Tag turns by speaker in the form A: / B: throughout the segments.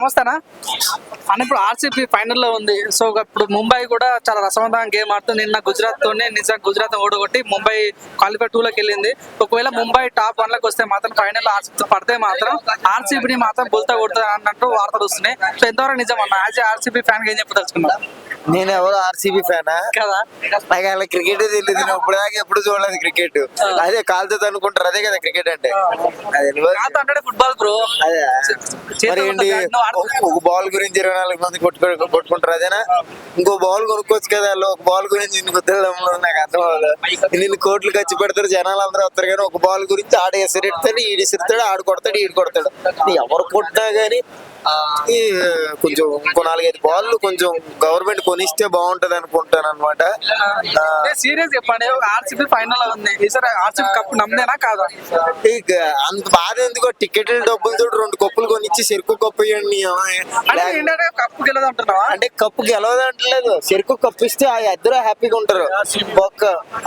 A: నమస్తేనా అన్న, ఇప్పుడు ఆర్సీబీ ఫైనల్ లో ఉంది. సో ఇప్పుడు ముంబై కూడా చాలా రసవంతంగా గేమ్ ఆడుతుంది. నిన్న గుజరాత్ తోనే నిజంగా గుజరాత్ ఓడగొట్టి ముంబై క్వాలిఫై 2 లోకి వెళ్ళింది. ఒకవేళ ముంబై టాప్ 1 లోకి వస్తే మాత్రం ఫైనల్ లో ఆర్సీబీ పడితే మాత్రం ఆర్సీబీని మాత్రం బుల్తా కొడుతుంది అన్నట్టు వార్తలు వస్తున్నాయి. సో ఎంతవరకు నిజం అన్న? యాజ్ ఆర్సీబీ ఫ్యాన్ గా ఏం చెప్పదలుచుకున్నా
B: నేను ఎవరు ఆర్సీబీ ఫ్యానా
A: కదా?
B: నాకు అలా క్రికెట్ తెలియదు. నేను ఇప్పుడు దాకా ఎప్పుడు చూడలేదు క్రికెట్. అదే కాలుతో అనుకుంటారు, అదే కదా క్రికెట్ అంటే. అది
A: అంటే ఫుట్బాల్ బ్రో.
B: అదే మరి ఏంటి, ఒక బాల్ గురించి 24 మంది కొట్టుకుంటారు అదేనా? ఇంకో బాల్ కొనుక్కోవచ్చు కదా. ఒక బాల్ గురించి ఇన్ని తెలియదు, నాకు అర్థం అవ్వదు. నిన్ను కోట్లు ఖర్చు పెడతారు, జనాలు అందరూ వస్తారు, కానీ ఒక బాల్ గురించి ఆడ ఎసిరెడతాడు, ఈడు ఎసిరుతాడు, ఆడు కొడతాడు, ఈడు కొడతాడు. ఎవరు కొట్టినా గానీ కొంచెం ఇంకో 4-5 బాల్ కొంచెం గవర్నమెంట్ కొనిస్తే బాగుంటది అనుకుంటాను అనమాట.
A: సీరియస్ చెప్పండి, ఆర్సీబీ ఫైనల్ ఉంది ఈసారి. ఆర్సీబీ కప్ నమ్మదేనా కాదా?
B: అంత బాధ ఎందుకో, టికెట్ల డబ్బులతో 2 కప్పులు కొనిచ్చి చెరుకు కప్పు ఇవ్వండి.
A: కప్పు గెలదు అంటున్నావా?
B: అంటే కప్పు గెలవదంటలేదు, చెరుకు కప్పు ఇస్తే ఆ ఇద్దరు హ్యాపీగా ఉంటారు. ఒక్క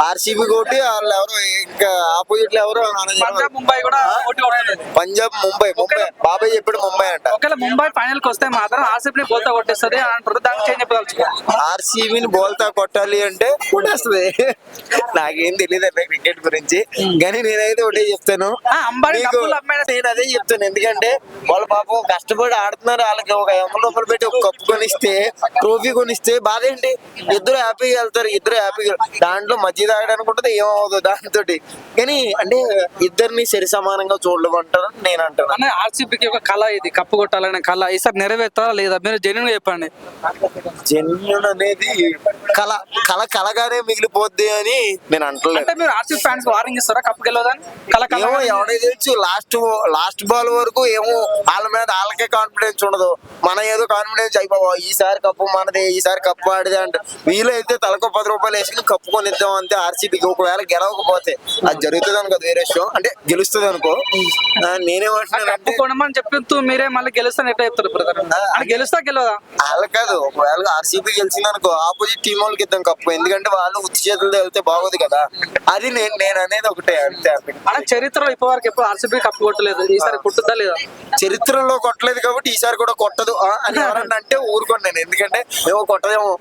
B: ఆర్సీబీ కోటి వాళ్ళు ఎవరు ఇంకా ఆపోజిట్ ఎవరు,
A: పంజాబ్ ముంబై కూడా
B: పంజాబ్ ముంబై బాబాయ్ చెప్పాడు ముంబై అంట.
A: ఒకవేళ ముంబై ఫైనల్ కి వస్తే మాత్రం ఆర్సీబీ బోల్తా కొట్టేస్తుంది అని అంటారు. దానికి చేంజ్ చెప్పదలుచుకో.
B: ఆర్సీబీని బోల్తా కొట్టాలి అంటే కొట్టేస్తుంది. నాకేం తెలియదు అన్న క్రికెట్ గురించి, కానీ నేనైతే ఒకటే చెప్తాను, నేను అదే చెప్తాను. ఎందుకంటే వాళ్ళ పాపం కష్టపడి ఆడుతున్నారు, వాళ్ళకి ఒక $100 పెట్టి ఒక కప్పు కొనిస్తే, ట్రోఫీ కొనిస్తే బాధ ఏంటి? ఇద్దరు హ్యాపీగా వెళ్తారు, ఇద్దరు హ్యాపీగా. దాంట్లో మధ్య తాగడానికి ఉంటుంది, ఏమవుతుంది దాంతో. కానీ అంటే ఇద్దరిని సరి సమానంగా చూడమంటారు నేను అంటాను.
A: ఆర్సీబీకి ఒక కళ, ఇది కప్పు కొట్టాలనే కళ ఈసారి నెరవేర్తారా లేదా? మీరు జెన్యూన్ గా చెప్పండి.
B: జెన్యూన్ అనేది కళగానే మిగిలిపోద్ది అని నేను అంటలేదు.
A: అంటే మీరు ఆర్సీబీ ఫ్యాన్స్ వార్నింగ్ ఇస్తారా కప్పు గెలవదని?
B: ఏమో ఎవడే తెలుసు, లాస్ట్ బాల్ వరకు ఏమో వాళ్ళ మీద వాళ్ళకే కాన్ఫిడెన్స్ ఉండదు. మన ఏదో కాన్ఫిడెన్స్ అయిపోవా, ఈసారి కప్పు మనదే, ఈసారి కప్పు ఆడిదే అంటే. వీలైతే తలకు $10 వేసుకుని కప్పు కొనిద్దాం అంతే ఆర్సీబీకి. ఒకవేళ గెలవకపోతే అది జరుగుతుంది అనుకో, వేరే విషయం. అంటే గెలుస్తుంది అనుకో. నేనేమంటున్నాను,
A: కొనమని చెప్పి మీరే మళ్ళీ గెలుస్తాను ఎట్లా చెప్తారు బ్రదర్? గెలుస్తా గెలవదా?
B: వాళ్ళ కాదు, ఒకవేళ ఆర్సీబీ గెలిచింది అనుకో, ఆపోజిట్ టీం వాళ్ళకి ఇద్దాం కప్పు. ఎందుకంటే వాళ్ళు ఉత్తి చేతులతో వెళ్తే బాగోదు కదా. అది నేను అనేది ఒకటే అంతే.
A: అలా చరిత్రలో ఇప్పటివరకు ఎప్పుడు ఆర్సీబీ కప్పు కొట్టలేదు, ఈసారి కొట్టుద్దా లేదా?
B: చరిత్రలో కొట్టలేదు కాబట్టి ఈసారి కూడా కొట్టదు అని ఎవరన్నా అంటే ఊరుకోండి నేను, ఎందుకంటే ఏమో కొట్టదేమో.